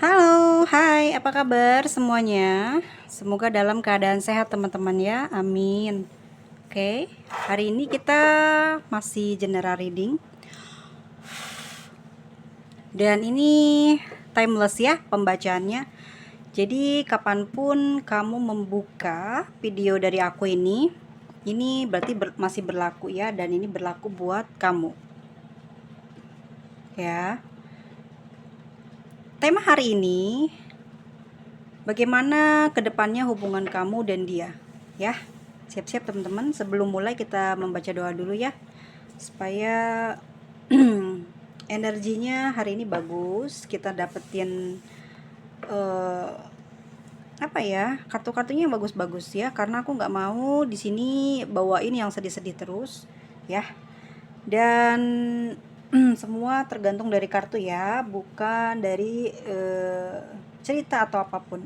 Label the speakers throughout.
Speaker 1: Halo, hai, apa kabar semuanya? Semoga dalam keadaan sehat teman-teman ya, amin. Oke, hari ini kita masih general reading. Dan ini timeless ya pembacaannya. Jadi kapanpun kamu membuka video dari aku ini berarti masih berlaku ya. Dan ini berlaku buat kamu. Ya. Tema hari ini, bagaimana kedepannya hubungan kamu dan dia, ya. Siap-siap teman-teman, sebelum mulai kita membaca doa dulu ya, supaya energinya hari ini bagus, kita dapetin apa ya, kartu-kartunya yang bagus-bagus ya, karena aku nggak mau di sini bawain yang sedih-sedih terus ya. Dan semua tergantung dari kartu ya, bukan dari cerita atau apapun.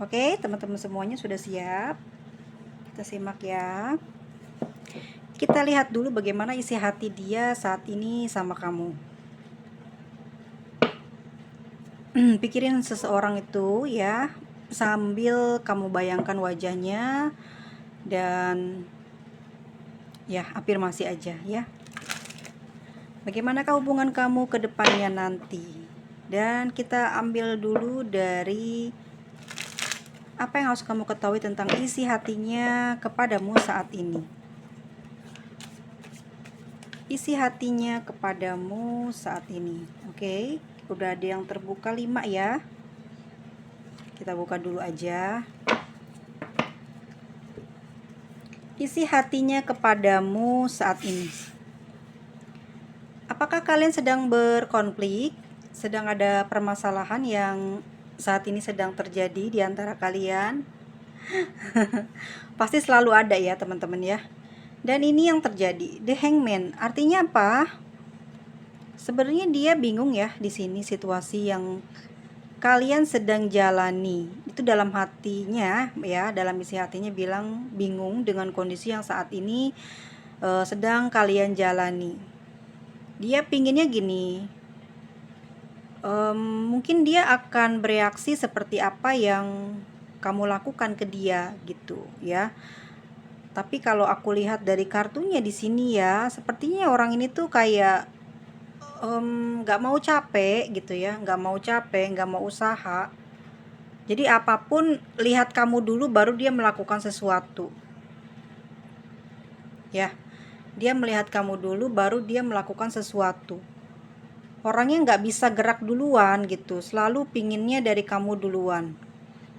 Speaker 1: Oke, teman-teman semuanya sudah siap? Kita simak ya. Kita lihat dulu bagaimana isi hati dia saat ini sama kamu. Pikirin seseorang itu ya, sambil kamu bayangkan wajahnya dan ya, afirmasi aja ya. Bagaimanakah hubungan kamu ke depannya nanti? Dan kita ambil dulu dari apa yang harus kamu ketahui tentang isi hatinya kepadamu saat ini. Isi hatinya kepadamu saat ini. Oke, udah ada yang terbuka 5 ya. Kita buka dulu aja. Isi hatinya kepadamu saat ini. Apakah kalian sedang berkonflik? Sedang ada permasalahan yang saat ini sedang terjadi di antara kalian? Pasti selalu ada ya teman-teman ya. Dan ini yang terjadi, The Hangman. Artinya apa? Sebenarnya dia bingung ya di sini situasi yang kalian sedang jalani. Itu dalam hatinya ya, dalam isi hatinya bilang bingung dengan kondisi yang saat ini sedang kalian jalani. Dia pinginnya gini, mungkin dia akan bereaksi seperti apa yang kamu lakukan ke dia gitu ya. Tapi kalau aku lihat dari kartunya di sini ya, sepertinya orang ini tuh kayak nggak mau capek gitu ya, nggak mau capek, nggak mau usaha. Jadi apapun lihat kamu dulu baru dia melakukan sesuatu. Ya, dia melihat kamu dulu baru dia melakukan sesuatu. Orangnya nggak bisa gerak duluan gitu, selalu pinginnya dari kamu duluan.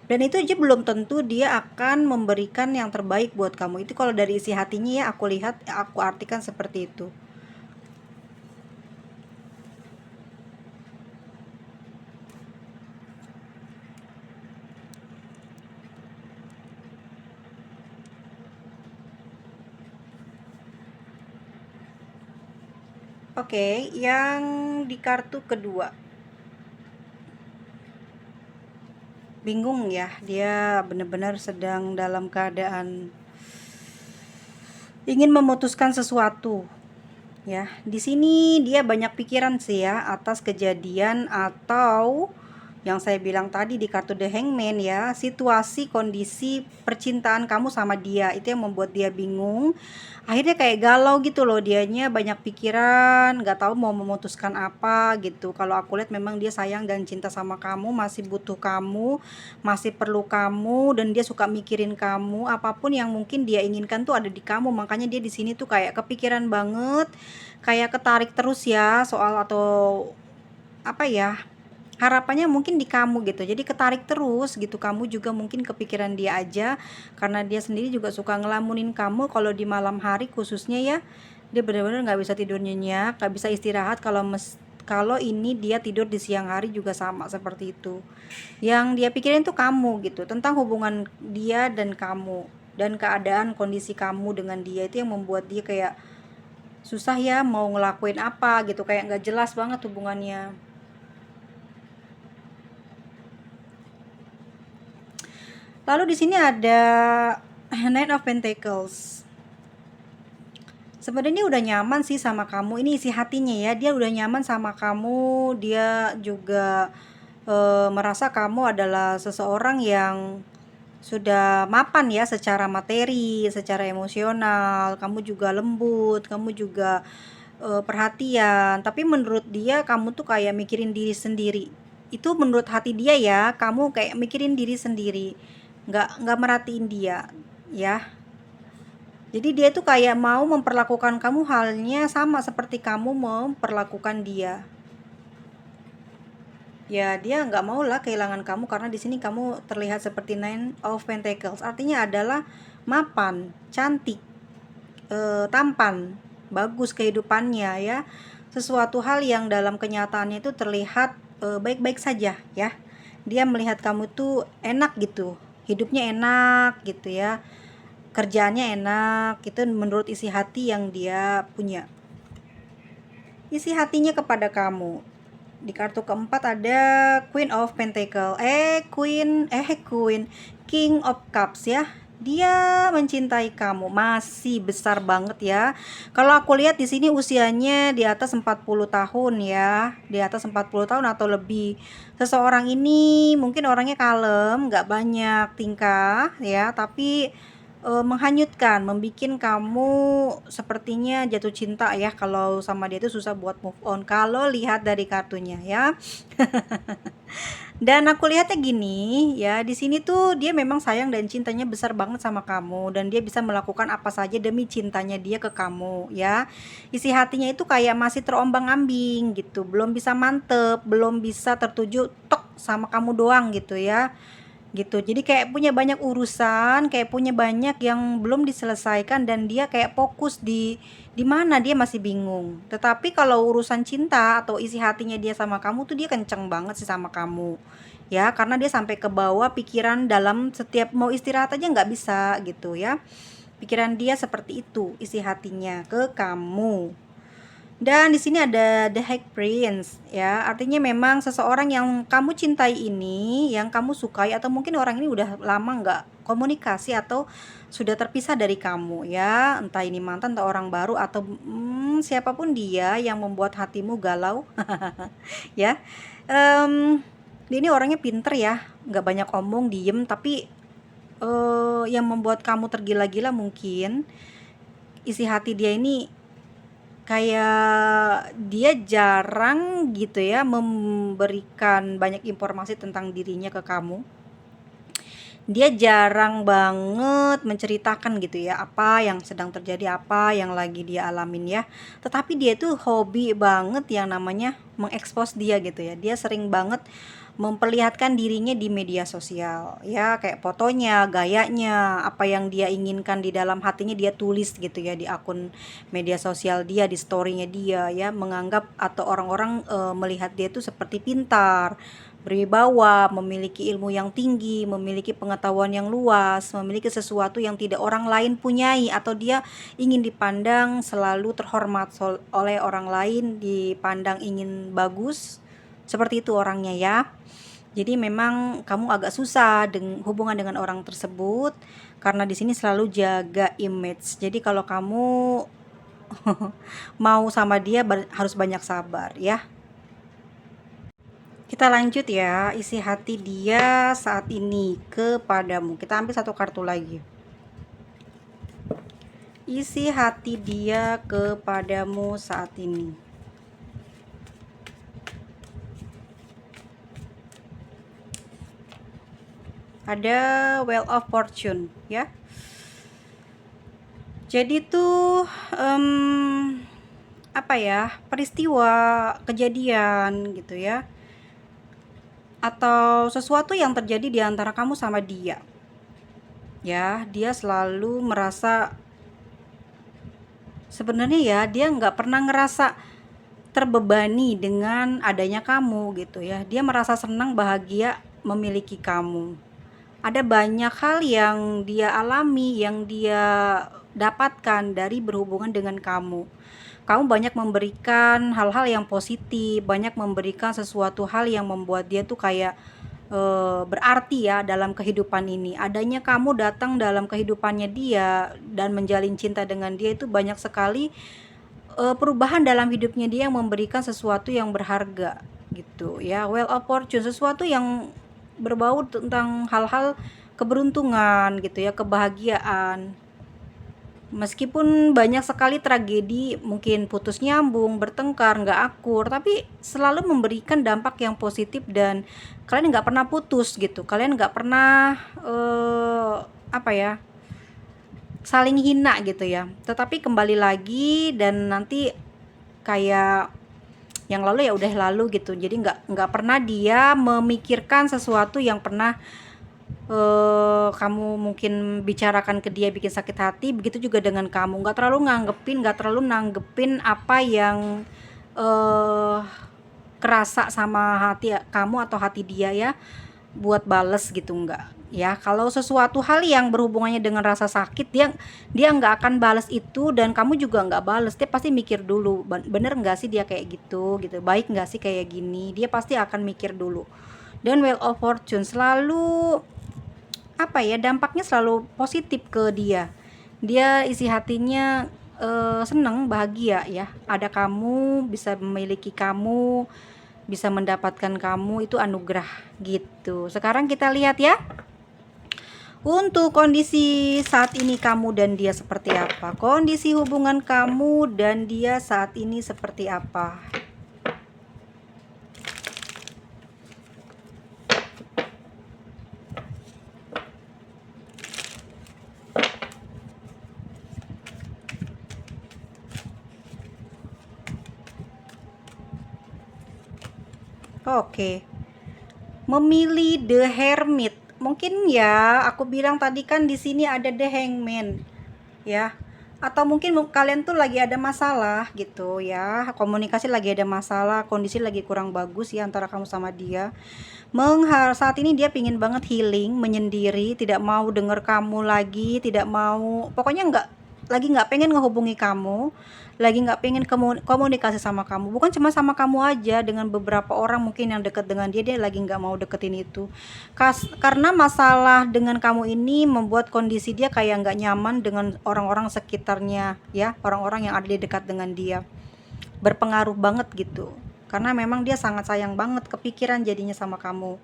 Speaker 1: Dan itu aja belum tentu dia akan memberikan yang terbaik buat kamu. Itu kalau dari isi hatinya ya, aku lihat, aku artikan seperti itu. Oke, yang di kartu kedua. Bingung ya, dia benar-benar sedang dalam keadaan ingin memutuskan sesuatu. Ya, di sini dia banyak pikiran sih ya atas kejadian atau yang saya bilang tadi di kartu The Hangman ya, situasi kondisi percintaan kamu sama dia itu yang membuat dia bingung. Akhirnya kayak galau gitu loh, dianya banyak pikiran, nggak tahu mau memutuskan apa gitu. Kalau aku lihat memang dia sayang dan cinta sama kamu, masih butuh kamu, masih perlu kamu, dan dia suka mikirin kamu. Apapun yang mungkin dia inginkan tuh ada di kamu. Makanya dia di sini tuh kayak kepikiran banget, kayak ketarik terus ya soal atau apa ya, harapannya mungkin di kamu gitu, jadi ketarik terus gitu. Kamu juga mungkin kepikiran dia aja, karena dia sendiri juga suka ngelamunin kamu kalau di malam hari khususnya ya. Dia benar-benar nggak bisa tidur nyenyak, nggak bisa istirahat. Kalau ini dia tidur di siang hari juga sama seperti itu. Yang dia pikirin tuh kamu gitu, tentang hubungan dia dan kamu, dan keadaan kondisi kamu dengan dia. Itu yang membuat dia kayak susah ya mau ngelakuin apa gitu, kayak nggak jelas banget hubungannya. Lalu di sini ada Knight of Pentacles. Sebenarnya udah nyaman sih sama kamu. Ini isi hatinya ya. Dia udah nyaman sama kamu. Dia juga merasa kamu adalah seseorang yang sudah mapan ya secara materi, secara emosional, kamu juga lembut, kamu juga perhatian, tapi menurut dia kamu tuh kayak mikirin diri sendiri. Itu menurut hati dia ya, kamu kayak mikirin diri sendiri, nggak merhatiin dia, ya. Jadi dia tuh kayak mau memperlakukan kamu halnya sama seperti kamu memperlakukan dia. Ya, dia nggak mau lah kehilangan kamu karena di sini kamu terlihat seperti Nine of Pentacles. Artinya adalah mapan, cantik, tampan, bagus kehidupannya ya. Sesuatu hal yang dalam kenyataannya itu terlihat baik-baik saja ya. Dia melihat kamu tuh enak gitu, hidupnya enak gitu ya, kerjaannya enak, itu menurut isi hati yang dia punya. Isi hatinya kepada kamu. Di kartu keempat ada Queen of Pentacle, Queen, King of Cups ya. Dia mencintai kamu, masih besar banget ya. Kalau aku lihat di sini usianya di atas 40 tahun ya, di atas 40 tahun atau lebih. Seseorang ini mungkin orangnya kalem, nggak banyak tingkah ya, tapi menghanyutkan, membikin kamu sepertinya jatuh cinta ya. Kalau sama dia itu susah buat move on kalau lihat dari kartunya ya. Dan aku lihatnya gini ya, di sini tuh dia memang sayang dan cintanya besar banget sama kamu, dan dia bisa melakukan apa saja demi cintanya dia ke kamu ya. Isi hatinya itu kayak masih terombang-ambing gitu, belum bisa mantep, belum bisa tertuju tok sama kamu doang gitu ya. Gitu. Jadi kayak punya banyak urusan, kayak punya banyak yang belum diselesaikan, dan dia kayak fokus di mana dia masih bingung. Tetapi kalau urusan cinta atau isi hatinya dia sama kamu tuh dia kenceng banget sih sama kamu. Ya, karena dia sampai ke bawah pikiran, dalam setiap mau istirahat aja nggak bisa gitu ya. Pikiran dia seperti itu, isi hatinya ke kamu. Dan di sini ada The High Prince ya, artinya memang seseorang yang kamu cintai ini, yang kamu sukai, atau mungkin orang ini udah lama nggak komunikasi atau sudah terpisah dari kamu ya, entah ini mantan atau orang baru atau siapapun dia yang membuat hatimu galau ya. Dia ini orangnya pinter ya, nggak banyak omong, diem, tapi yang membuat kamu tergila-gila mungkin isi hati dia ini kayak dia jarang gitu ya memberikan banyak informasi tentang dirinya ke kamu. Dia jarang banget menceritakan gitu ya apa yang sedang terjadi, apa yang lagi dia alamin ya. Tetapi dia tuh hobi banget yang namanya mengekspos dia gitu ya. Dia sering banget memperlihatkan dirinya di media sosial ya, kayak fotonya, gayanya, apa yang dia inginkan di dalam hatinya dia tulis gitu ya di akun media sosial dia, di storynya dia ya, menganggap atau orang-orang melihat dia tuh seperti pintar, berwibawa, memiliki ilmu yang tinggi, memiliki pengetahuan yang luas, memiliki sesuatu yang tidak orang lain punyai, atau dia ingin dipandang selalu terhormat oleh orang lain, dipandang ingin bagus. Seperti itu orangnya ya. Jadi memang kamu agak susah hubungan dengan orang tersebut karena di sini selalu jaga image. Jadi kalau kamu mau sama dia harus banyak sabar ya. Kita lanjut ya, isi hati dia saat ini kepadamu. Kita ambil satu kartu lagi. Isi hati dia kepadamu saat ini. Ada Wheel of Fortune ya. Jadi tuh apa ya, peristiwa, kejadian gitu ya, atau sesuatu yang terjadi di antara kamu sama dia ya. Dia selalu merasa sebenarnya ya, dia nggak pernah ngerasa terbebani dengan adanya kamu gitu ya. Dia merasa senang, bahagia memiliki kamu. Ada banyak hal yang dia alami, yang dia dapatkan dari berhubungan dengan kamu. Kamu banyak memberikan hal-hal yang positif, banyak memberikan sesuatu hal yang membuat dia tuh kayak berarti ya dalam kehidupan ini. Adanya kamu datang dalam kehidupannya dia dan menjalin cinta dengan dia itu banyak sekali perubahan dalam hidupnya dia yang memberikan sesuatu yang berharga gitu ya. Well of fortune, sesuatu yang berbau tentang hal-hal keberuntungan gitu ya, kebahagiaan. Meskipun banyak sekali tragedi, mungkin putus nyambung, bertengkar, nggak akur, tapi selalu memberikan dampak yang positif dan kalian nggak pernah putus gitu. Kalian nggak pernah apa ya, saling hina gitu ya. Tetapi kembali lagi dan nanti kayak yang lalu ya udah lalu gitu. Jadi nggak pernah dia memikirkan sesuatu yang pernah kamu mungkin bicarakan ke dia bikin sakit hati. Begitu juga dengan kamu, nggak terlalu nanggepin apa yang kerasa sama hati kamu atau hati dia ya, buat bales gitu, enggak ya. Kalau sesuatu hal yang berhubungannya dengan rasa sakit, dia nggak akan bales itu, dan kamu juga nggak bales. Dia pasti mikir dulu, bener nggak sih dia kayak gitu, baik nggak sih kayak gini, dia pasti akan mikir dulu. Dan Wheel of Fortune selalu apa ya, dampaknya selalu positif ke dia. Dia isi hatinya seneng, bahagia ya, ada kamu, bisa memiliki kamu, bisa mendapatkan kamu, itu anugerah gitu. Sekarang kita lihat ya, untuk kondisi saat ini kamu dan dia seperti apa, kondisi hubungan kamu dan dia saat ini seperti apa. Oke, memilih The Hermit. Mungkin ya, aku bilang tadi kan di sini ada The Hangman, ya. Atau mungkin kalian tuh lagi ada masalah gitu ya, komunikasi lagi ada masalah, kondisi lagi kurang bagus ya antara kamu sama dia. Saat ini dia pingin banget healing, menyendiri, tidak mau denger kamu lagi, tidak mau, pokoknya nggak pengen ngehubungi kamu, lagi nggak pengen komunikasi sama kamu. Bukan cuma sama kamu aja, dengan beberapa orang mungkin yang deket dengan dia lagi nggak mau deketin itu. Karena masalah dengan kamu ini membuat kondisi dia kayak nggak nyaman dengan orang-orang sekitarnya ya, orang-orang yang ada di dekat dengan dia, berpengaruh banget gitu. Karena memang dia sangat sayang banget, kepikiran jadinya sama kamu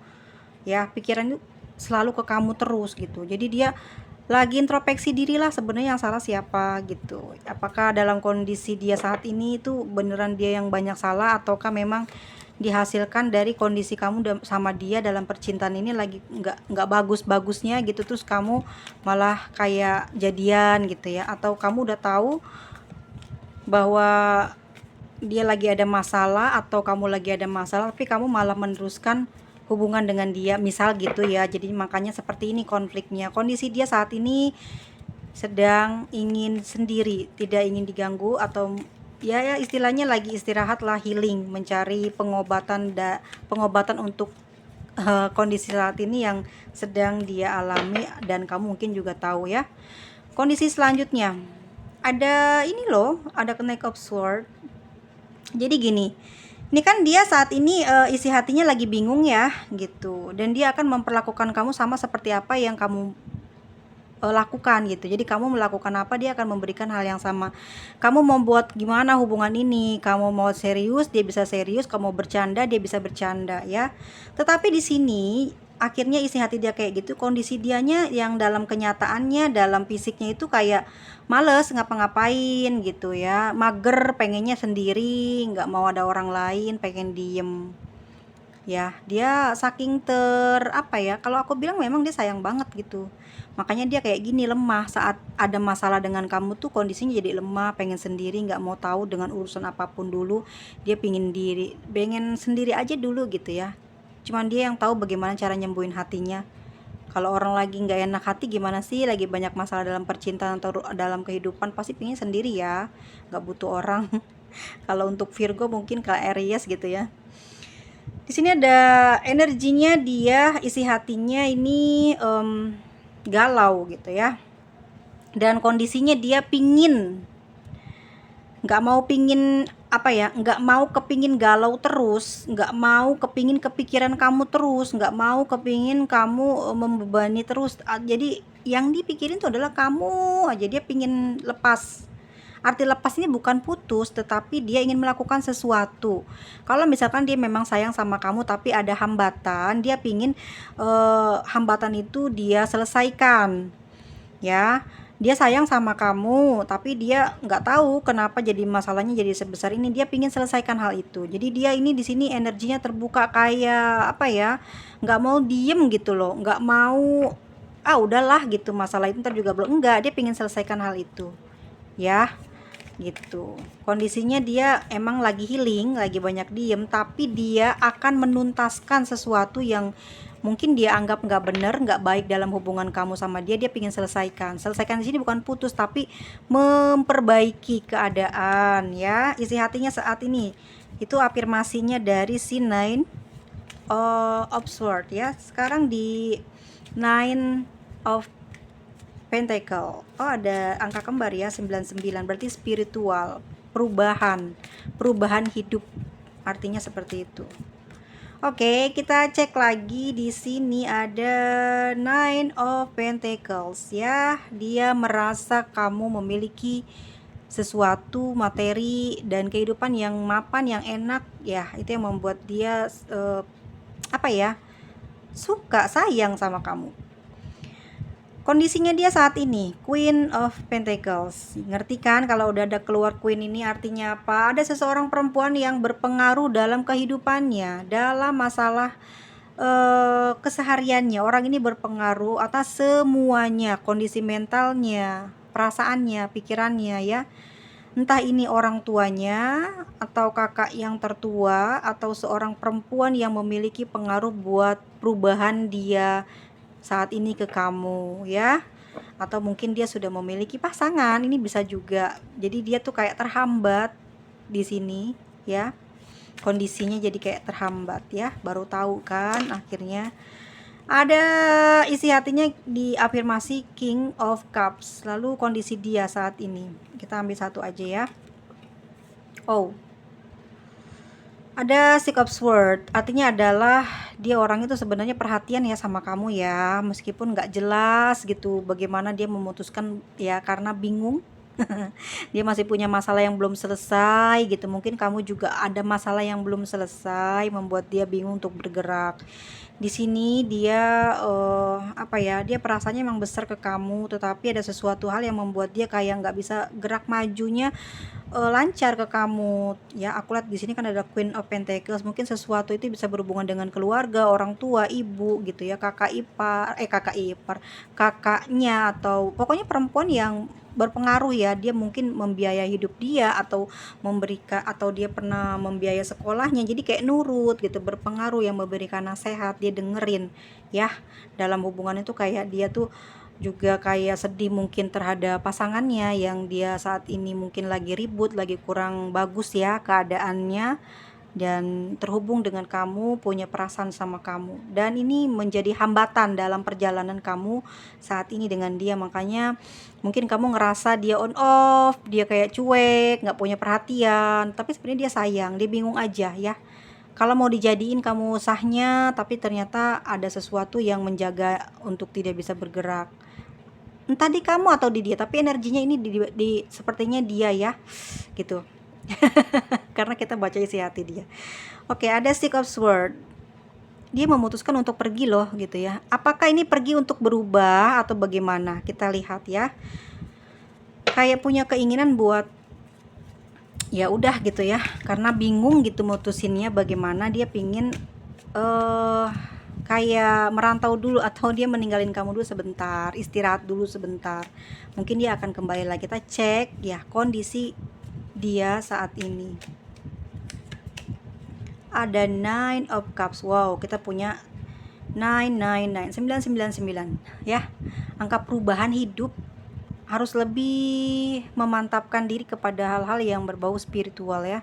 Speaker 1: ya, pikiran itu selalu ke kamu terus gitu. Jadi dia lagi introspeksi diri lah, sebenarnya yang salah siapa gitu. Apakah dalam kondisi dia saat ini itu beneran dia yang banyak salah, ataukah memang dihasilkan dari kondisi kamu sama dia dalam percintaan ini lagi nggak bagus-bagusnya gitu, terus kamu malah kayak jadian gitu ya. Atau kamu udah tahu bahwa dia lagi ada masalah atau kamu lagi ada masalah, tapi kamu malah meneruskan hubungan dengan dia, misal gitu ya. Jadi makanya seperti ini konfliknya. Kondisi dia saat ini sedang ingin sendiri, tidak ingin diganggu, atau ya istilahnya lagi istirahat lah, healing, mencari pengobatan untuk kondisi saat ini yang sedang dia alami, dan kamu mungkin juga tahu ya. Kondisi selanjutnya ada ini loh, ada Knight of Swords. Jadi gini, ini kan dia saat ini isi hatinya lagi bingung ya gitu, dan dia akan memperlakukan kamu sama seperti apa yang kamu lakukan gitu. Jadi kamu melakukan apa, dia akan memberikan hal yang sama. Kamu mau buat gimana hubungan ini, kamu mau serius, dia bisa serius, kamu mau bercanda, dia bisa bercanda ya. Tetapi di sini akhirnya isi hati dia kayak gitu, kondisi dianya yang dalam kenyataannya, dalam fisiknya itu kayak males ngapa-ngapain gitu ya, mager, pengennya sendiri, nggak mau ada orang lain, pengen diem ya. Dia saking apa ya, kalau aku bilang memang dia sayang banget gitu. Makanya dia kayak gini, lemah saat ada masalah dengan kamu tuh, kondisinya jadi lemah, pengen sendiri, nggak mau tahu dengan urusan apapun dulu. Dia pengen sendiri aja dulu gitu ya. Cuman dia yang tahu bagaimana cara nyembuhin hatinya. Kalau orang lagi nggak enak hati gimana sih, lagi banyak masalah dalam percintaan atau dalam kehidupan, pasti pengen sendiri ya, nggak butuh orang. Kalau untuk Virgo mungkin ke Aries gitu ya. Di sini ada energinya dia, isi hatinya ini galau gitu ya. Dan kondisinya dia nggak mau kepingin galau terus, nggak mau kepingin kepikiran kamu terus, nggak mau kepingin kamu membebani terus. Jadi yang dipikirin tuh adalah kamu aja, dia pingin lepas. Arti lepas ini bukan putus, tetapi dia ingin melakukan sesuatu. Kalau misalkan dia memang sayang sama kamu tapi ada hambatan, dia pingin hambatan itu dia selesaikan, ya. Dia sayang sama kamu tapi dia nggak tahu kenapa jadi masalahnya jadi sebesar ini, dia pingin selesaikan hal itu. Jadi dia ini di sini energinya terbuka, kayak apa ya, nggak mau diem gitu loh, nggak mau udahlah gitu, masalah itu ntar juga belum, enggak, dia pingin selesaikan hal itu, ya, gitu. Kondisinya dia emang lagi healing, lagi banyak diem, tapi dia akan menuntaskan sesuatu yang mungkin dia anggap nggak bener, nggak baik dalam hubungan kamu sama dia. Dia pingin selesaikan. Selesaikan di sini bukan putus, tapi memperbaiki keadaan, ya. Isi hatinya saat ini itu afirmasinya dari si Nine of Swords, ya. Sekarang di Nine of Pentacle. Oh, ada angka kembar ya, 99. Berarti spiritual, perubahan hidup. Artinya seperti itu. Oke, kita cek lagi. Di sini ada Nine of Pentacles, ya. Dia merasa kamu memiliki sesuatu materi dan kehidupan yang mapan, yang enak, ya. Itu yang membuat dia suka, sayang sama kamu. Kondisinya dia saat ini Queen of Pentacles. Ngerti kan kalau udah ada keluar Queen ini artinya apa? Ada seseorang perempuan yang berpengaruh dalam kehidupannya, dalam masalah kesehariannya. Orang ini berpengaruh atas semuanya, kondisi mentalnya, perasaannya, pikirannya, ya. Entah ini orang tuanya atau kakak yang tertua atau seorang perempuan yang memiliki pengaruh buat perubahan dia saat ini ke kamu, ya. Atau mungkin dia sudah memiliki pasangan, ini bisa juga. Jadi dia tuh kayak terhambat di sini, ya. Kondisinya jadi kayak terhambat, ya. Baru tahu kan akhirnya. Ada isi hatinya di afirmasi King of Cups. Lalu kondisi dia saat ini. Kita ambil satu aja, ya. Oh, ada Six of Swords, artinya adalah dia orang itu sebenarnya perhatian ya sama kamu, ya, meskipun nggak jelas gitu bagaimana dia memutuskan, ya, karena bingung. Dia masih punya masalah yang belum selesai gitu, mungkin kamu juga ada masalah yang belum selesai membuat dia bingung untuk bergerak. Di sini dia dia perasaannya emang besar ke kamu, tetapi ada sesuatu hal yang membuat dia kayak nggak bisa gerak majunya lancar ke kamu, ya. Aku lihat di sini kan ada Queen of Pentacles, mungkin sesuatu itu bisa berhubungan dengan keluarga, orang tua, ibu gitu ya, kakaknya, atau pokoknya perempuan yang berpengaruh, ya. Dia mungkin membiayai hidup dia atau memberikan, atau dia pernah membiayai sekolahnya, jadi kayak nurut gitu, berpengaruh, yang memberikan nasihat, dia dengerin, ya. Dalam hubungan itu kayak dia tuh juga kayak sedih mungkin terhadap pasangannya yang dia saat ini mungkin lagi ribut, lagi kurang bagus, ya, keadaannya, dan terhubung dengan kamu, punya perasaan sama kamu, dan ini menjadi hambatan dalam perjalanan kamu saat ini dengan dia. Makanya mungkin kamu ngerasa dia on off, dia kayak cuek, nggak punya perhatian, tapi sebenarnya dia sayang, dia bingung aja, ya. Kalau mau dijadiin kamu sahnya, tapi ternyata ada sesuatu yang menjaga untuk tidak bisa bergerak. Entah di kamu atau di dia, tapi energinya ini sepertinya dia, ya, gitu. Karena kita baca isi hati dia. Oke, ada Six of Swords. Dia memutuskan untuk pergi loh, gitu ya. Apakah ini pergi untuk berubah atau bagaimana? Kita lihat, ya. Kayak punya keinginan buat ya udah gitu, ya, karena bingung gitu mutusinnya bagaimana. Dia pingin kayak merantau dulu, atau dia meninggalin kamu dulu sebentar, istirahat dulu sebentar, mungkin dia akan kembali lagi. Kita cek, ya, kondisi dia saat ini. Ada Nine of Cups. Wow, kita punya 999, ya. Angka perubahan hidup, harus lebih memantapkan diri kepada hal-hal yang berbau spiritual, ya,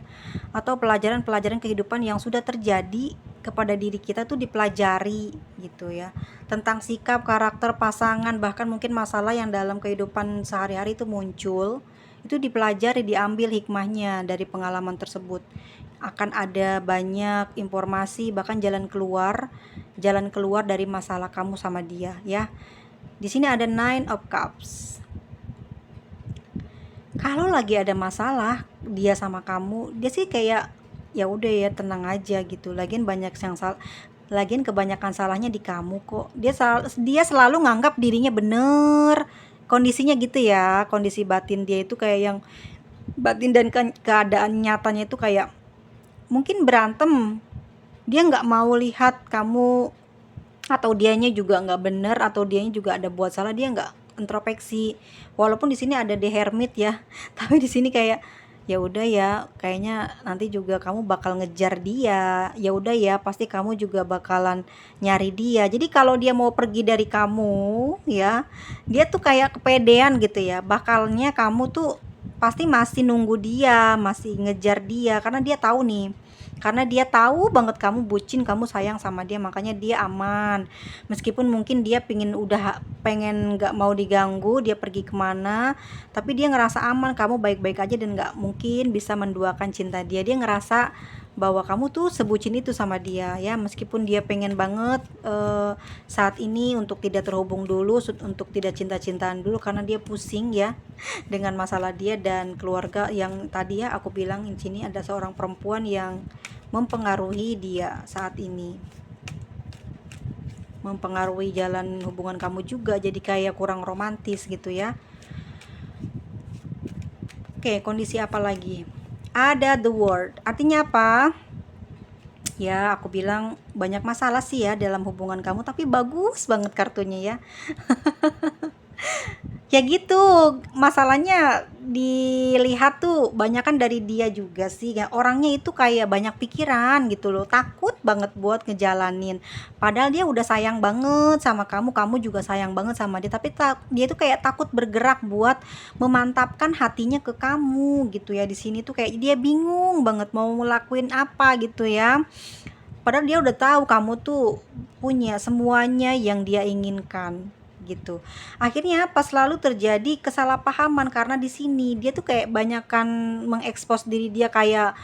Speaker 1: atau pelajaran-pelajaran kehidupan yang sudah terjadi kepada diri kita tuh dipelajari gitu, ya, tentang sikap, karakter, pasangan, bahkan mungkin masalah yang dalam kehidupan sehari-hari itu muncul, itu dipelajari, diambil hikmahnya dari pengalaman tersebut. Akan ada banyak informasi, bahkan jalan keluar dari masalah kamu sama dia, ya. Di sini ada Nine of Cups. Kalau lagi ada masalah dia sama kamu, dia sih kayak ya udah ya tenang aja gitu. Lagian kebanyakan salahnya di kamu kok. Dia selalu nganggap dirinya bener. Kondisinya gitu ya. Kondisi batin dia itu kayak yang batin dan keadaan nyatanya itu kayak mungkin berantem. Dia nggak mau lihat kamu atau dianya juga nggak bener atau dianya juga ada buat salah, dia nggak introspeksi. Walaupun di sini ada the hermit ya, tapi di sini kayak ya udah ya, kayaknya nanti juga kamu bakal ngejar dia. Ya udah ya, pasti kamu juga bakalan nyari dia. Jadi kalau dia mau pergi dari kamu ya, dia tuh kayak kepedean gitu ya. Bakalnya kamu tuh pasti masih nunggu dia, masih ngejar dia karena dia tahu nih. Karena dia tahu banget kamu bucin, kamu sayang sama dia, makanya dia aman. Meskipun mungkin dia pengen nggak mau diganggu, dia pergi kemana, tapi dia ngerasa aman, kamu baik-baik aja dan nggak mungkin bisa menduakan cinta dia. Dia ngerasa bahwa kamu tuh sebucin itu sama dia ya, meskipun dia pengen banget saat ini untuk tidak terhubung dulu, untuk tidak cinta-cintaan dulu karena dia pusing ya dengan masalah dia dan keluarga yang tadi ya aku bilang di sini ada seorang perempuan yang mempengaruhi dia saat ini, mempengaruhi jalan hubungan kamu juga, jadi kayak kurang romantis gitu ya. Oke, kondisi apa lagi? Ada the world, artinya apa? Ya aku bilang banyak masalah sih ya dalam hubungan kamu, tapi bagus banget kartunya ya. Ya gitu, masalahnya dilihat tuh banyak kan dari dia juga sih ya, orangnya itu kayak banyak pikiran gitu loh, takut banget buat ngejalanin. Padahal dia udah sayang banget sama kamu, kamu juga sayang banget sama dia, tapi dia tuh kayak takut bergerak buat memantapkan hatinya ke kamu gitu ya. Di sini tuh kayak dia bingung banget mau ngelakuin apa gitu ya. Padahal dia udah tahu kamu tuh punya semuanya yang dia inginkan gitu. Akhirnya pas selalu terjadi kesalahpahaman karena di sini dia tuh kayak banyakan mengekspos diri dia, kayak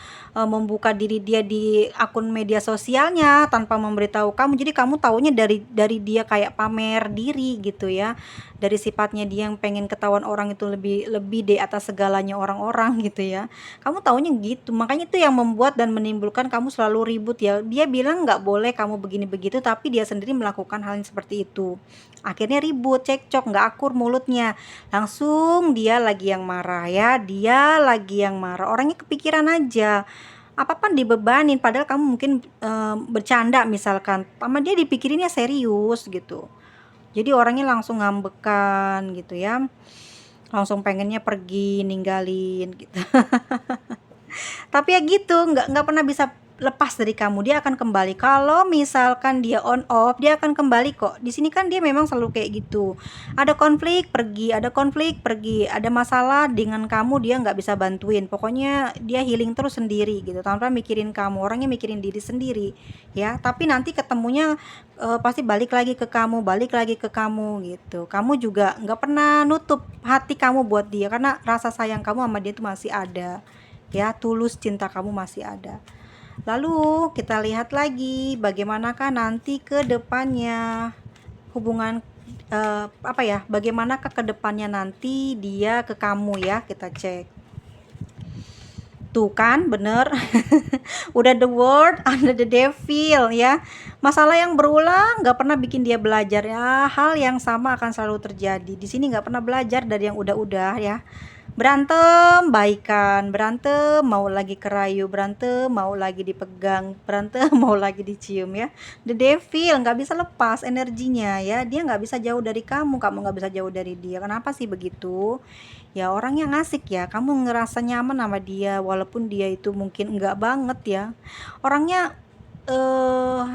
Speaker 1: membuka diri dia di akun media sosialnya tanpa memberitahu kamu. Jadi kamu taunya dari dia kayak pamer diri gitu ya. Dari sifatnya dia yang pengen ketahuan orang itu lebih lebih di atas segalanya orang-orang gitu ya. Kamu taunya gitu. Makanya itu yang membuat dan menimbulkan kamu selalu ribut ya. Dia bilang nggak boleh kamu begini begitu, tapi dia sendiri melakukan hal yang seperti itu. Akhirnya ribut, cekcok, nggak akur mulutnya. Langsung dia lagi yang marah ya, dia lagi yang marah. Orangnya kepikiran aja. Apa-apa dibebanin, padahal kamu mungkin bercanda misalkan. Sama dia dipikirinnya serius gitu. Jadi orangnya langsung ngambekan gitu ya. Langsung pengennya pergi, ninggalin gitu. Tapi ya gitu, nggak pernah bisa lepas dari kamu, dia akan kembali. Kalau misalkan dia on off, dia akan kembali kok. Di sini kan dia memang selalu kayak gitu. Ada konflik pergi, ada konflik pergi, ada masalah dengan kamu dia nggak bisa bantuin. Pokoknya dia healing terus sendiri gitu, tanpa mikirin kamu. Orangnya mikirin diri sendiri ya. Tapi nanti ketemunya pasti balik lagi ke kamu, balik lagi ke kamu gitu. Kamu juga nggak pernah nutup hati kamu buat dia karena rasa sayang kamu sama dia itu masih ada ya, tulus cinta kamu masih ada. Lalu kita lihat lagi bagaimanakah nanti ke depannya hubungan apa ya? Bagaimanakah ke depannya nanti dia ke kamu ya? Kita cek. Tuh kan, bener. Udah the world under the devil ya. Masalah yang berulang nggak pernah bikin dia belajar ya. Hal yang sama akan selalu terjadi. Di sini nggak pernah belajar dari yang udah-udah ya. Berantem baikan, berantem mau lagi kerayu, berantem mau lagi dipegang, berantem mau lagi dicium ya. The devil nggak bisa lepas energinya ya, dia nggak bisa jauh dari kamu, kamu nggak bisa jauh dari dia. Kenapa sih begitu? Ya orang yang asik ya, kamu ngerasa nyaman sama dia walaupun dia itu mungkin enggak banget ya. Orangnya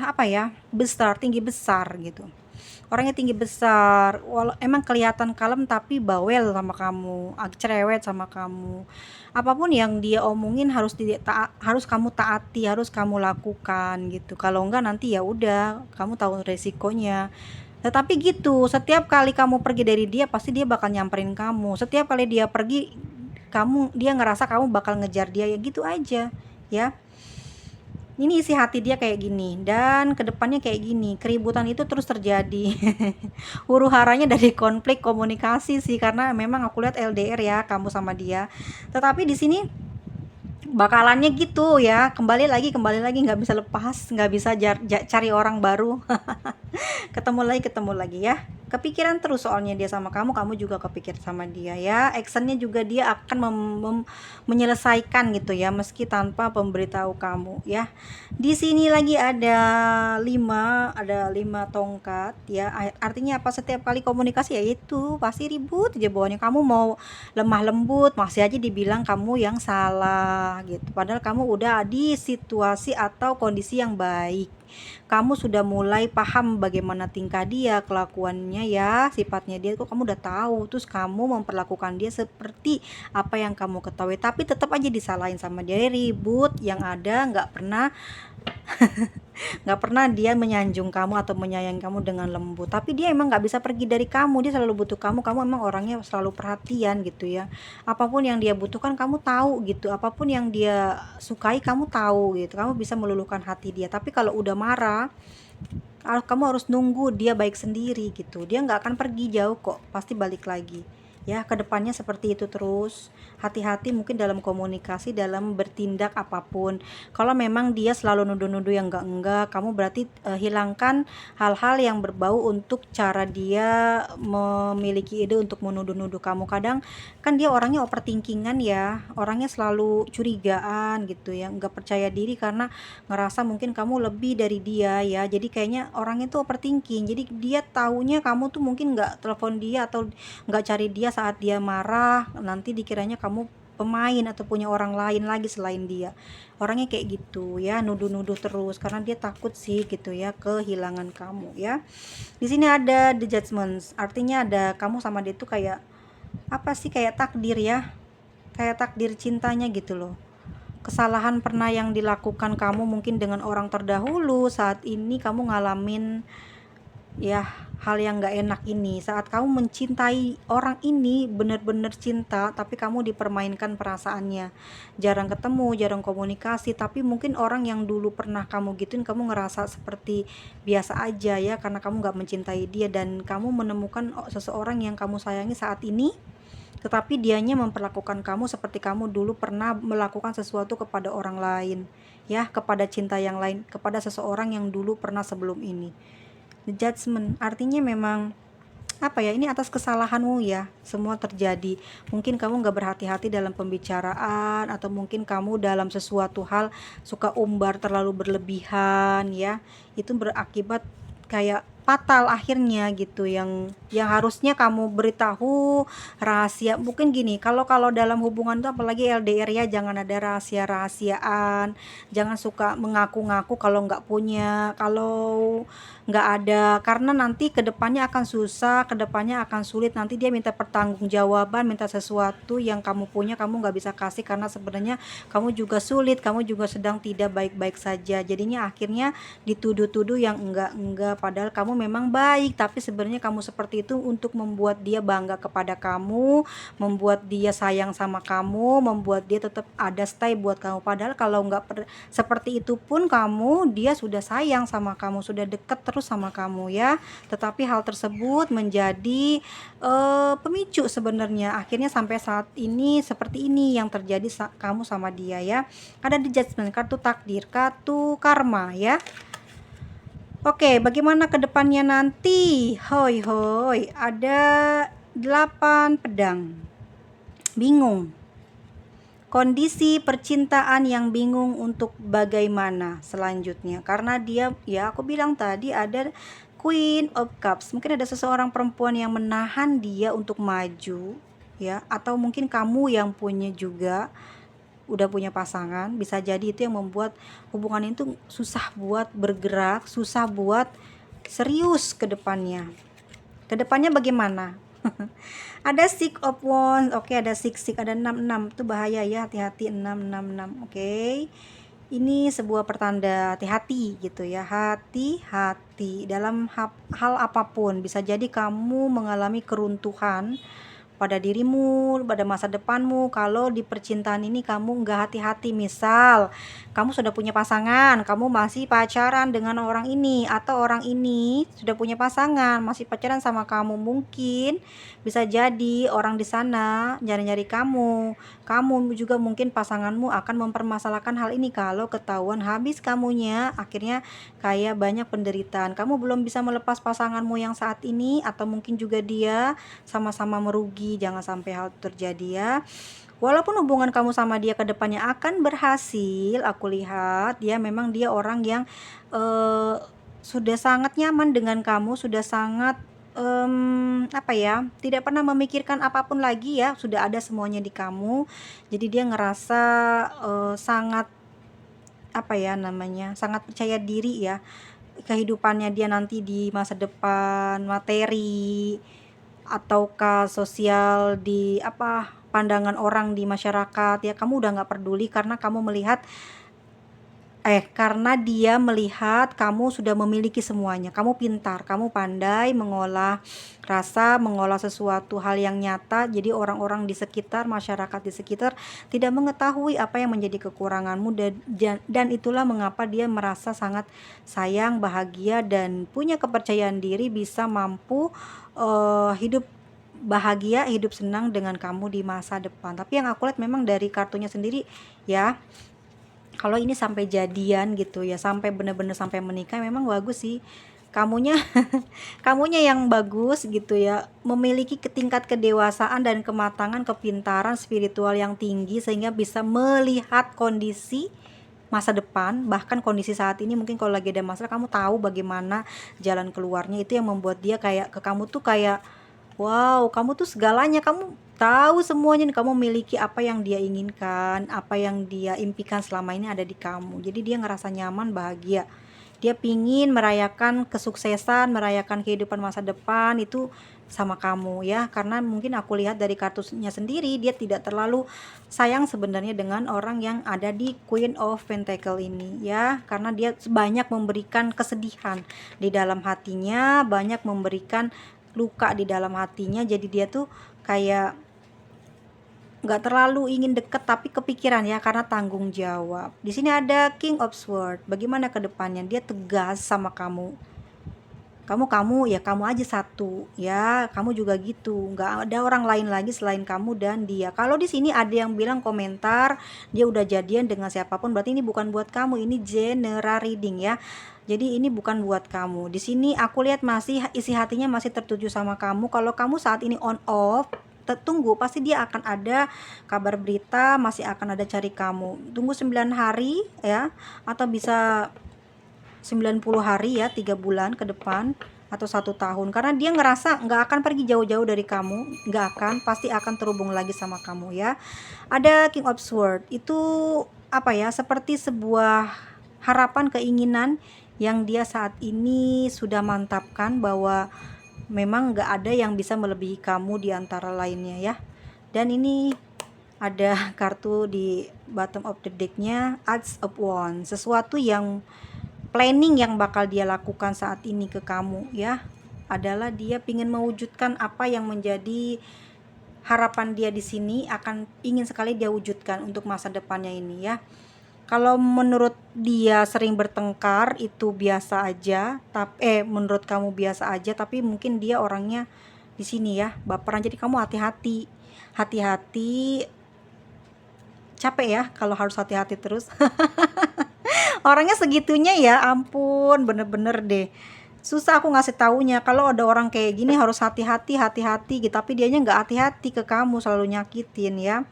Speaker 1: apa ya, besar, tinggi besar gitu. Orangnya tinggi besar, walau emang kelihatan kalem tapi bawel sama kamu, cerewet sama kamu. Apapun yang dia omongin harus kamu taati, harus kamu lakukan gitu. Kalau enggak nanti ya udah, kamu tahu resikonya. Tetapi gitu, setiap kali kamu pergi dari dia pasti dia bakal nyamperin kamu. Setiap kali dia pergi, dia ngerasa kamu bakal ngejar dia ya gitu aja, ya. Ini isi hati dia kayak gini, dan kedepannya kayak gini, keributan itu terus terjadi. Huru haranya dari konflik komunikasi sih, karena memang aku lihat LDR ya kamu sama dia. Tetapi di sini bakalannya gitu ya, kembali lagi nggak bisa lepas, nggak bisa cari orang baru. Ketemu lagi ya, kepikiran terus soalnya dia sama kamu, kamu juga kepikir sama dia ya. Actionnya juga dia akan menyelesaikan gitu ya, meski tanpa pemberitahu kamu ya. Di sini lagi ada 5 tongkat ya. Artinya apa? Setiap kali komunikasi ya itu pasti ribut aja bawaannya. Kamu mau lemah lembut masih aja dibilang kamu yang salah gitu, padahal kamu udah di situasi atau kondisi yang baik. Kamu sudah mulai paham bagaimana tingkah dia, kelakuannya ya, sifatnya dia, kok kamu udah tahu. Terus kamu memperlakukan dia seperti apa yang kamu ketahui, tapi tetap aja disalahin sama dia, ribut yang ada. Nggak pernah dia menyanjung kamu atau menyayangi kamu dengan lembut. Tapi dia emang nggak bisa pergi dari kamu, dia selalu butuh kamu. Kamu emang orangnya selalu perhatian gitu ya, apapun yang dia butuhkan kamu tahu gitu, apapun yang dia sukai kamu tahu gitu, kamu bisa meluluhkan hati dia. Tapi kalau udah marah, kamu harus nunggu dia baik sendiri gitu. Dia nggak akan pergi jauh kok, pasti balik lagi ya. Kedepannya seperti itu terus. Hati-hati mungkin dalam komunikasi, dalam bertindak apapun. Kalau memang dia selalu nuduh-nuduh yang enggak, kamu berarti hilangkan hal-hal yang berbau untuk cara dia memiliki ide untuk menuduh-nuduh kamu. Kadang kan dia orangnya overthinkingan ya, orangnya selalu curigaan gitu ya, nggak percaya diri karena ngerasa mungkin kamu lebih dari dia ya. Jadi kayaknya orang itu overthinking, jadi dia taunya kamu tuh mungkin nggak telepon dia atau nggak cari dia saat dia marah, nanti dikiranya kamu pemain atau punya orang lain lagi selain dia. Orangnya kayak gitu ya, nuduh-nuduh terus karena dia takut sih gitu ya kehilangan kamu ya. Di sini ada the judgments, artinya ada kamu sama dia tuh kayak apa sih, kayak takdir ya, kayak takdir cintanya gitu loh. Kesalahan pernah yang dilakukan kamu mungkin dengan orang terdahulu, saat ini kamu ngalamin ya hal yang gak enak ini. Saat kamu mencintai orang ini bener-bener cinta, tapi kamu dipermainkan perasaannya, jarang ketemu, jarang komunikasi. Tapi mungkin orang yang dulu pernah kamu gituin, kamu ngerasa seperti biasa aja ya, karena kamu gak mencintai dia. Dan kamu menemukan seseorang yang kamu sayangi saat ini, tetapi dianya memperlakukan kamu seperti kamu dulu pernah melakukan sesuatu kepada orang lain ya, kepada cinta yang lain, kepada seseorang yang dulu pernah sebelum ini. The judgment artinya memang apa ya, ini atas kesalahanmu ya semua terjadi. Mungkin kamu gak berhati-hati dalam pembicaraan, atau mungkin kamu dalam sesuatu hal suka umbar terlalu berlebihan ya, itu berakibat kayak fatal akhirnya gitu. Yang harusnya kamu beritahu rahasia, mungkin gini, kalau dalam hubungan itu apalagi LDR ya, jangan ada rahasia-rahasiaan, jangan suka mengaku-ngaku kalau nggak punya, kalau nggak ada, karena nanti kedepannya akan susah, kedepannya akan sulit. Nanti dia minta pertanggungjawaban, minta sesuatu yang kamu punya kamu nggak bisa kasih, karena sebenarnya kamu juga sulit, kamu juga sedang tidak baik-baik saja. Jadinya akhirnya dituduh-tuduh yang enggak, padahal kamu memang baik, tapi sebenarnya kamu seperti itu untuk membuat dia bangga kepada kamu, membuat dia sayang sama kamu, membuat dia tetap ada stay buat kamu. Padahal kalau nggak seperti itu pun dia sudah sayang sama kamu, sudah deket terus sama kamu ya. Tetapi hal tersebut menjadi pemicu sebenarnya akhirnya sampai saat ini seperti ini yang terjadi kamu sama dia ya. Ada di judgment, kartu takdir, kartu karma ya. Oke, bagaimana kedepannya nanti? Hoi hoi, ada 8 pedang. Bingung. Kondisi percintaan yang bingung untuk bagaimana selanjutnya. Karena dia, ya aku bilang tadi ada Queen of Cups. Mungkin ada seseorang perempuan yang menahan dia untuk maju ya, atau mungkin kamu yang punya juga udah punya pasangan, bisa jadi itu yang membuat hubungan itu susah buat bergerak, susah buat serius ke depannya. Kedepannya bagaimana? Ada Six of Wands, oke, ada six, ada 6 itu bahaya ya, hati-hati. 6. Oke. Ini sebuah pertanda hati-hati gitu ya, hati-hati dalam hal apapun. Bisa jadi kamu mengalami keruntuhan pada dirimu, pada masa depanmu. Kalau di percintaan ini kamu nggak hati-hati, misal kamu sudah punya pasangan, kamu masih pacaran dengan orang ini, atau orang ini sudah punya pasangan, masih pacaran sama kamu, mungkin bisa jadi orang di sana nyari-nyari kamu. Kamu juga mungkin pasanganmu akan mempermasalahkan hal ini kalau ketahuan habis kamunya, akhirnya kayak banyak penderitaan. Kamu belum bisa melepas pasanganmu yang saat ini, atau mungkin juga dia sama-sama merugi. Jangan sampai hal itu terjadi ya. Walaupun hubungan kamu sama dia ke depannya akan berhasil, aku lihat ya memang dia orang yang sudah sangat nyaman dengan kamu, sudah sangat apa ya, tidak pernah memikirkan apapun lagi ya, sudah ada semuanya di kamu. Jadi dia ngerasa sangat apa ya namanya, sangat percaya diri ya. Kehidupannya dia nanti di masa depan, materi ataukah sosial, di apa, pandangan orang di masyarakat ya, kamu udah nggak peduli karena kamu melihat karena dia melihat kamu sudah memiliki semuanya. Kamu pintar, kamu pandai mengolah rasa, mengolah sesuatu hal yang nyata. Jadi orang-orang di sekitar, masyarakat di sekitar tidak mengetahui apa yang menjadi kekuranganmu, dan itulah mengapa dia merasa sangat sayang, bahagia, dan punya kepercayaan diri bisa mampu hidup bahagia, hidup senang dengan kamu di masa depan. Tapi yang aku lihat memang dari kartunya sendiri ya, kalau ini sampai jadian gitu ya, sampai bener-bener sampai menikah, memang bagus sih. Kamunya kamunya yang bagus gitu ya, memiliki tingkat kedewasaan dan kematangan, kepintaran spiritual yang tinggi sehingga bisa melihat kondisi masa depan, bahkan kondisi saat ini. Mungkin kalau lagi ada masalah, kamu tahu bagaimana jalan keluarnya. Itu yang membuat dia kayak ke kamu tuh kayak, wow, kamu tuh segalanya, kamu tahu semuanya nih, kamu memiliki apa yang dia inginkan, apa yang dia impikan selama ini ada di kamu. Jadi dia ngerasa nyaman, bahagia. Dia pingin merayakan kesuksesan, merayakan kehidupan masa depan itu sama kamu ya. Karena mungkin aku lihat dari kartunya sendiri, dia tidak terlalu sayang sebenarnya dengan orang yang ada di Queen of Pentacle ini ya. Karena dia banyak memberikan kesedihan di dalam hatinya, banyak memberikan luka di dalam hatinya. Jadi dia tuh kayak nggak terlalu ingin deket, tapi kepikiran ya, karena tanggung jawab. Di sini ada King of Swords. Bagaimana ke depannya? Dia tegas sama kamu. Kamu ya, kamu aja satu ya, kamu juga gitu, nggak ada orang lain lagi selain kamu dan dia. Kalau di sini ada yang bilang komentar dia udah jadian dengan siapapun, berarti ini bukan buat kamu, ini general reading ya. Jadi ini bukan buat kamu. Di sini aku lihat masih isi hatinya masih tertuju sama kamu. Kalau kamu saat ini on off, tunggu, pasti dia akan ada kabar berita, masih akan ada cari kamu. Tunggu 9 hari ya, atau bisa 90 hari ya, 3 bulan ke depan atau 1 tahun, karena dia ngerasa nggak akan pergi jauh-jauh dari kamu, nggak akan, pasti akan terhubung lagi sama kamu ya. Ada King of Swords, itu apa ya, seperti sebuah harapan, keinginan yang dia saat ini sudah mantapkan, bahwa memang nggak ada yang bisa melebihi kamu di antara lainnya ya. Dan ini ada kartu di bottom of the decknya, Ace of Wands, sesuatu yang planning yang bakal dia lakukan saat ini ke kamu ya, adalah dia ingin mewujudkan apa yang menjadi harapan dia di sini, akan ingin sekali dia wujudkan untuk masa depannya ini ya. Kalau menurut dia sering bertengkar itu biasa aja, tapi menurut kamu biasa aja, tapi mungkin dia orangnya di sini ya baperan. Jadi kamu hati-hati, hati-hati, capek ya kalau harus hati-hati terus. Orangnya segitunya ya, ampun, bener-bener deh. Susah aku ngasih taunya. Kalau ada orang kayak gini harus hati-hati, hati-hati gitu. Tapi dianya nggak hati-hati ke kamu, selalu nyakitin ya.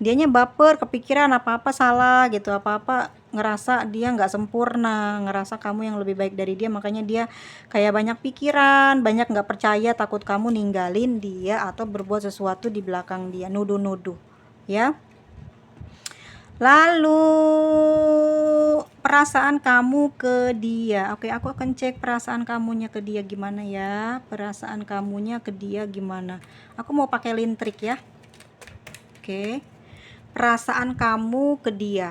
Speaker 1: Dianya baper, kepikiran apa-apa salah gitu, apa-apa ngerasa dia nggak sempurna, ngerasa kamu yang lebih baik dari dia. Makanya dia kayak banyak pikiran, banyak nggak percaya, takut kamu ninggalin dia atau berbuat sesuatu di belakang dia, nuduh-nuduh ya. Lalu perasaan kamu ke dia. Oke, aku akan cek perasaan kamunya ke dia gimana ya. Perasaan kamunya ke dia gimana. Aku mau pakai lintrik ya. Oke. Perasaan kamu ke dia.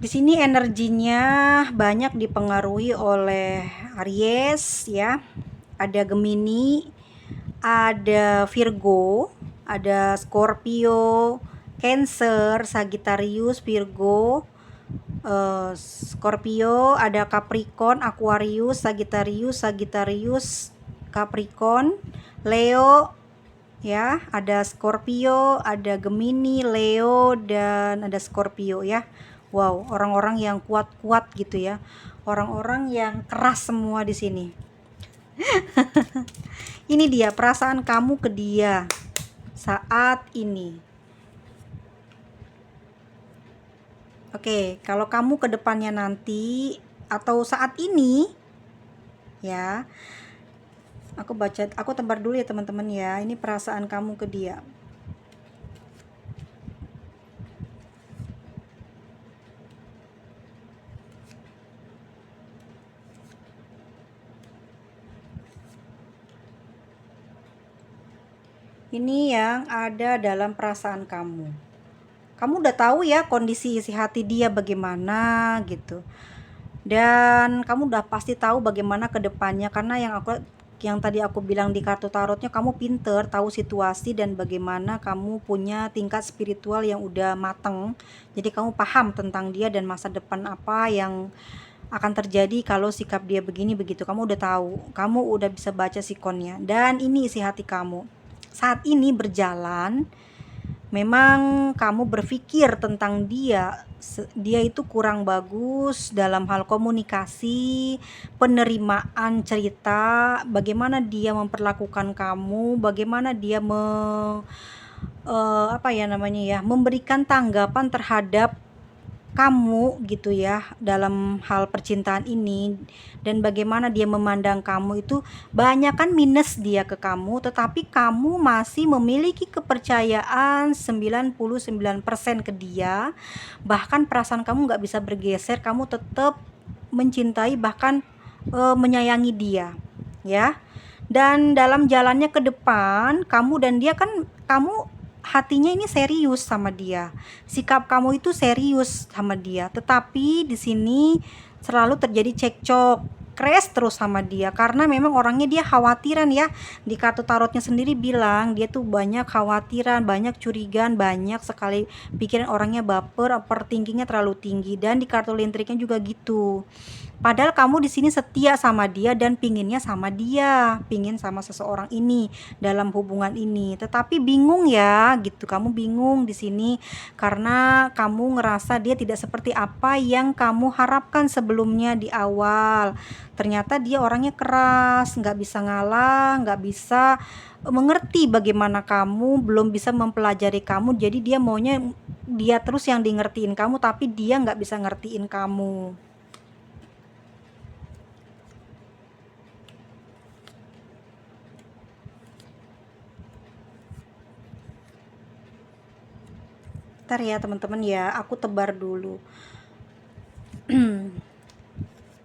Speaker 1: Di sini energinya banyak dipengaruhi oleh Aries ya. Ada Gemini, ada Virgo, ada Scorpio, Cancer, Sagittarius, Virgo, Scorpio, ada Capricorn, Aquarius, Sagittarius, Capricorn, Leo ya, ada Scorpio, ada Gemini, Leo, dan ada Scorpio ya. Wow, orang-orang yang kuat-kuat gitu ya. Orang-orang yang keras semua di sini. Ini dia perasaan kamu ke dia saat ini. Oke, kalau kamu ke depannya nanti atau saat ini ya. Aku tebar dulu ya teman-teman ya. Ini perasaan kamu ke dia. Ini yang ada dalam perasaan kamu. Kamu udah tahu ya kondisi isi hati dia bagaimana gitu. Dan kamu udah pasti tahu bagaimana ke depannya, karena yang tadi aku bilang di kartu tarotnya, kamu pinter tahu situasi dan bagaimana kamu punya tingkat spiritual yang udah mateng. Jadi kamu paham tentang dia dan masa depan apa yang akan terjadi kalau sikap dia begini begitu. Kamu udah tahu, kamu udah bisa baca sikonnya. Dan ini isi hati kamu saat ini berjalan. Memang kamu berpikir tentang dia itu kurang bagus dalam hal komunikasi, penerimaan cerita, bagaimana dia memperlakukan kamu, bagaimana dia memberikan tanggapan terhadap kamu gitu ya dalam hal percintaan ini, dan bagaimana dia memandang kamu itu banyak kan minus dia ke kamu, tetapi kamu masih memiliki kepercayaan 99% ke dia. Bahkan perasaan kamu nggak bisa bergeser, kamu tetap mencintai bahkan menyayangi dia ya. Dan dalam jalannya ke depan, kamu dan dia kan, kamu hatinya ini serius sama dia. Sikap kamu itu serius sama dia. Tetapi di sini selalu terjadi cekcok, crash terus sama dia, karena memang orangnya dia khawatiran ya. Di kartu tarotnya sendiri bilang dia tuh banyak khawatiran, banyak curigaan, banyak sekali pikiran, orangnya baper, overthinkingnya terlalu tinggi. Dan di kartu lintriknya juga gitu. Padahal kamu di sini setia sama dia dan pinginnya sama dia, pingin sama seseorang ini dalam hubungan ini. Tetapi bingung ya, gitu. Kamu bingung di sini karena kamu ngerasa dia tidak seperti apa yang kamu harapkan sebelumnya di awal. Ternyata dia orangnya keras, nggak bisa ngalah, nggak bisa mengerti bagaimana kamu, belum bisa mempelajari kamu. Jadi dia maunya dia terus yang di ngertiin kamu, tapi dia nggak bisa ngertiin kamu. Ntar ya teman-teman ya, aku tebar dulu.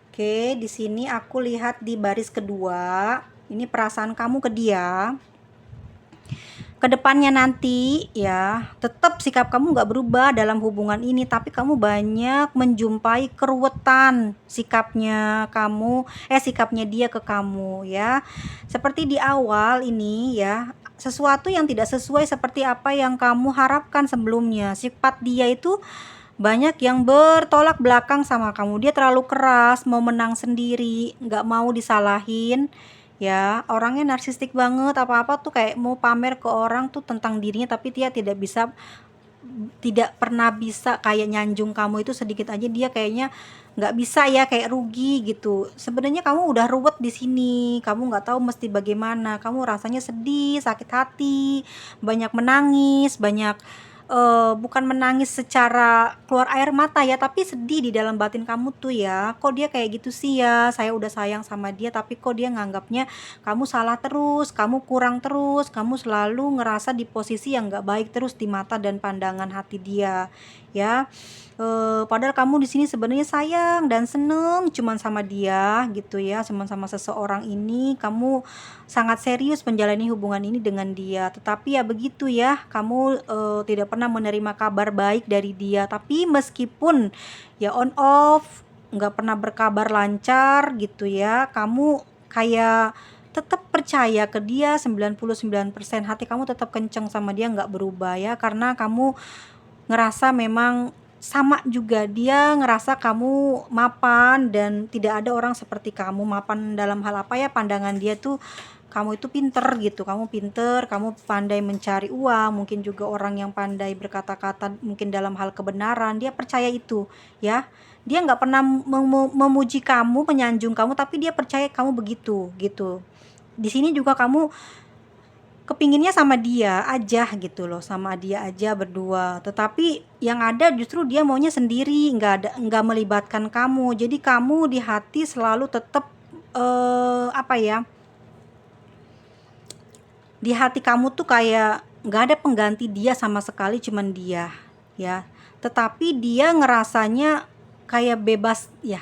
Speaker 1: Oke, di sini aku lihat di baris kedua, ini perasaan kamu ke dia. Kedepannya nanti ya, tetap sikap kamu nggak berubah dalam hubungan ini, tapi kamu banyak menjumpai keruwetan sikapnya dia ke kamu ya. Seperti di awal ini ya, sesuatu yang tidak sesuai seperti apa yang kamu harapkan sebelumnya. Sifat dia itu banyak yang bertolak belakang sama kamu. Dia terlalu keras, mau menang sendiri, nggak mau disalahin ya. Orangnya narsistik banget, apa-apa tuh kayak mau pamer ke orang tuh tentang dirinya, tapi dia tidak pernah bisa kayak nyanjung kamu itu sedikit aja, dia kayaknya nggak bisa ya, kayak rugi gitu. Sebenarnya kamu udah ruwet di sini, kamu nggak tahu mesti bagaimana, kamu rasanya sedih, sakit hati, banyak menangis, banyak bukan menangis secara keluar air mata ya, tapi sedih di dalam batin kamu tuh ya. Kok dia kayak gitu sih ya, saya udah sayang sama dia tapi kok dia nganggapnya kamu salah terus, kamu kurang terus, kamu selalu ngerasa di posisi yang nggak baik terus di mata dan pandangan hati dia ya. Padahal kamu di sini sebenarnya sayang dan seneng cuman sama dia gitu ya, cuman sama seseorang ini. Kamu sangat serius menjalani hubungan ini dengan dia, tetapi ya begitu ya, kamu tidak pernah pernah menerima kabar baik dari dia. Tapi meskipun ya on off, nggak pernah berkabar lancar gitu ya, kamu kayak tetap percaya ke dia 99%, hati kamu tetap kenceng sama dia, nggak berubah ya, karena kamu ngerasa memang sama juga, dia ngerasa kamu mapan dan tidak ada orang seperti kamu. Mapan dalam hal apa ya, pandangan dia tuh kamu itu pinter gitu, kamu pinter, kamu pandai mencari uang, mungkin juga orang yang pandai berkata-kata mungkin dalam hal kebenaran, dia percaya itu ya. Dia nggak pernah memuji kamu, menyanjung kamu, tapi dia percaya kamu begitu gitu. Di sini juga kamu kepinginnya sama dia aja gitu loh, sama dia aja berdua, tetapi yang ada justru dia maunya sendiri, nggak melibatkan kamu. Jadi kamu di hati selalu tetap apa ya, di hati kamu tuh kayak nggak ada pengganti dia sama sekali, cuman dia ya. Tetapi dia ngerasanya kayak bebas ya,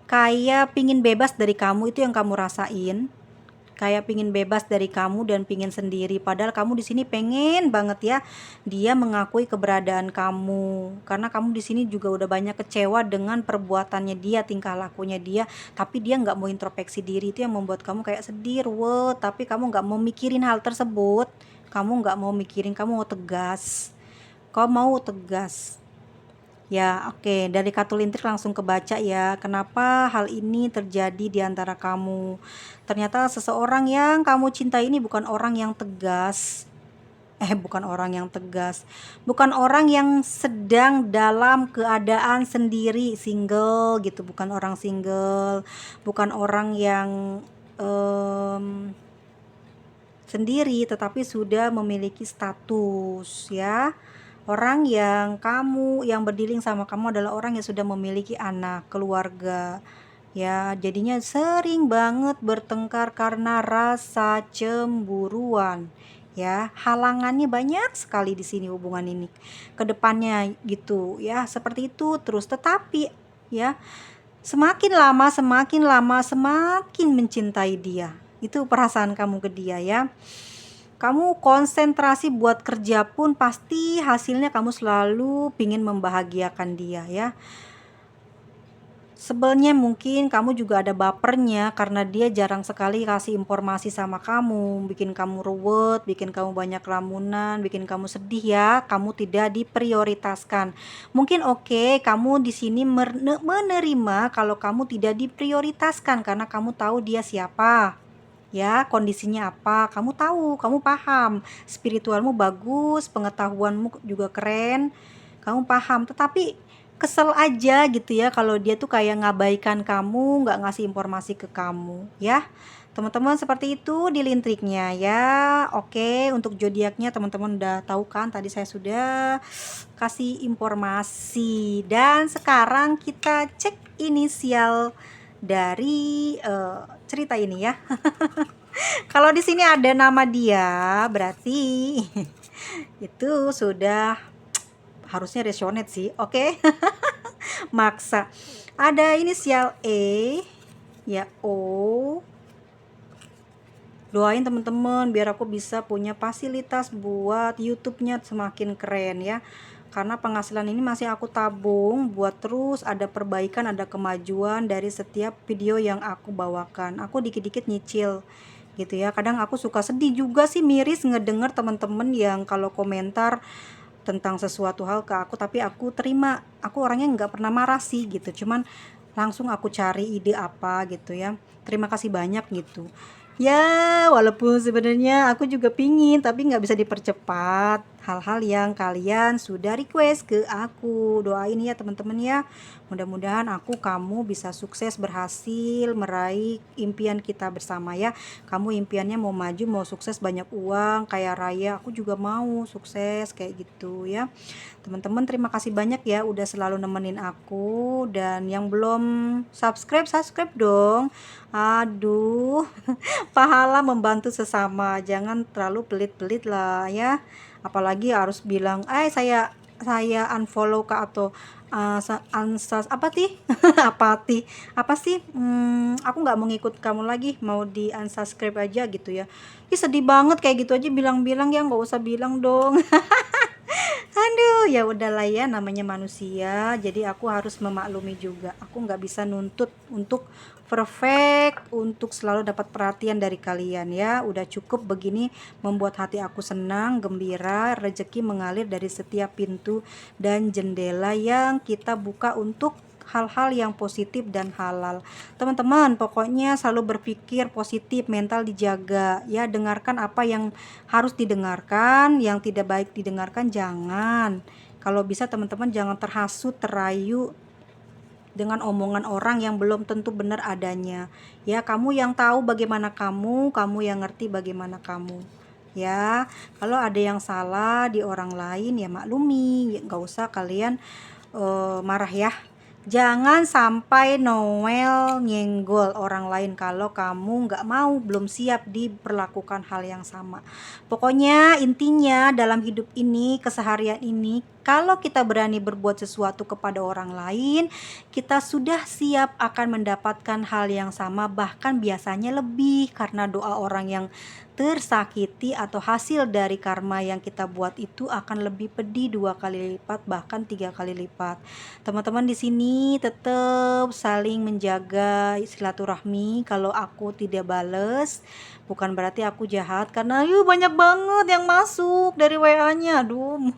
Speaker 1: kayak pingin bebas dari kamu, itu yang kamu rasain. Kayak pingin bebas dari kamu dan pingin sendiri, padahal kamu di sini pengen banget ya dia mengakui keberadaan kamu, karena kamu di sini juga udah banyak kecewa dengan perbuatannya dia, tingkah lakunya dia, tapi dia nggak mau introspeksi diri, itu yang membuat kamu kayak sedih, ruwet. Tapi kamu nggak mau mikirin hal tersebut, kamu nggak mau mikirin, kamu mau tegas, kau mau tegas. Ya, oke. Dari kartu lintrik langsung kebaca ya, kenapa hal ini terjadi di antara kamu. Ternyata seseorang yang kamu cintai ini bukan orang yang tegas. Bukan orang yang tegas. Bukan orang yang sedang dalam keadaan sendiri, single gitu. Bukan orang single. Bukan orang yang sendiri, tetapi sudah memiliki status ya. Orang yang berdealing sama kamu adalah orang yang sudah memiliki anak, keluarga. Ya, jadinya sering banget bertengkar karena rasa cemburuan. Ya, halangannya banyak sekali di sini hubungan ini. Kedepannya gitu ya, seperti itu terus. Tetapi ya, semakin lama semakin mencintai dia. Itu perasaan kamu ke dia ya. Kamu konsentrasi buat kerja pun pasti hasilnya kamu selalu pingin membahagiakan dia ya. Sebelnya mungkin kamu juga ada bapernya karena dia jarang sekali kasih informasi sama kamu, bikin kamu ruwet, bikin kamu banyak lamunan, bikin kamu sedih ya, kamu tidak diprioritaskan. Mungkin oke, kamu di sini menerima kalau kamu tidak diprioritaskan karena kamu tahu dia siapa. Ya, kondisinya apa, kamu tahu, kamu paham, spiritualmu bagus, pengetahuanmu juga keren, kamu paham. Tetapi kesel aja gitu ya kalau dia tuh kayak ngabaikan kamu, nggak ngasih informasi ke kamu ya. Teman-teman, seperti itu di lintriknya ya. Oke, untuk zodiaknya teman-teman udah tahu kan, tadi saya sudah kasih informasi. Dan sekarang kita cek inisial dari cerita ini ya. Kalau di sini ada nama dia, berarti itu sudah harusnya resonate sih. Oke. Maksa. Ada inisial E, ya O. Doain teman-teman biar aku bisa punya fasilitas buat YouTube-nya semakin keren ya. Karena penghasilan ini masih aku tabung buat terus ada perbaikan, ada kemajuan dari setiap video yang aku bawakan. Aku dikit-dikit nyicil gitu ya. Kadang aku suka sedih juga sih, miris ngedenger teman-teman yang kalau komentar tentang sesuatu hal ke aku, tapi aku terima. Aku orangnya nggak pernah marah sih gitu, cuman langsung aku cari ide apa gitu ya. Terima kasih banyak gitu ya, walaupun sebenarnya aku juga pingin tapi nggak bisa dipercepat hal-hal yang kalian sudah request ke aku. Doain ya teman-teman ya, mudah-mudahan kamu bisa sukses, berhasil meraih impian kita bersama ya. Kamu impiannya mau maju, mau sukses, banyak uang, kaya raya, aku juga mau sukses kayak gitu ya. Teman-teman, terima kasih banyak ya udah selalu nemenin aku, dan yang belum subscribe dong. Aduh, pahala membantu sesama, jangan terlalu pelit-pelit lah ya. Apalagi harus bilang saya unfollow kak, atau unsas apa sih apa sih, aku nggak mau ngikut kamu lagi, mau di unsubscribe aja gitu ya. Ih, sedih banget kayak gitu aja bilang-bilang ya, nggak usah bilang dong. Aduh, ya udahlah ya, namanya manusia, jadi aku harus memaklumi juga. Aku nggak bisa nuntut untuk perfect, untuk selalu dapat perhatian dari kalian ya. Udah cukup begini membuat hati aku senang, gembira, rezeki mengalir dari setiap pintu dan jendela yang kita buka untuk hal-hal yang positif dan halal. Teman-teman, pokoknya selalu berpikir positif, mental dijaga ya, dengarkan apa yang harus didengarkan, yang tidak baik didengarkan jangan. Kalau bisa teman-teman jangan terhasut, terayu dengan omongan orang yang belum tentu benar adanya. Ya, kamu yang tahu bagaimana kamu yang ngerti bagaimana kamu. Ya, kalau ada yang salah di orang lain ya maklumi, nggak usah kalian marah ya. Jangan sampai Noel nyenggol orang lain kalau kamu nggak mau, belum siap diperlakukan hal yang sama. Pokoknya intinya dalam hidup ini, keseharian ini, kalau kita berani berbuat sesuatu kepada orang lain, kita sudah siap akan mendapatkan hal yang sama, bahkan biasanya lebih, karena doa orang yang tersakiti atau hasil dari karma yang kita buat itu akan lebih pedih 2 kali lipat, bahkan 3 kali lipat. Teman-teman di sini tetap saling menjaga silaturahmi. Kalau aku tidak bales, bukan berarti aku jahat, karena yuk banyak banget yang masuk dari WA-nya. Aduh.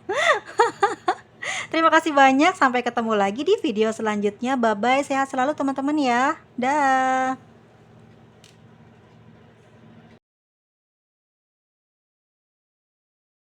Speaker 1: Terima kasih banyak. Sampai ketemu lagi di video selanjutnya. Bye bye. Sehat selalu teman-teman ya. Dah.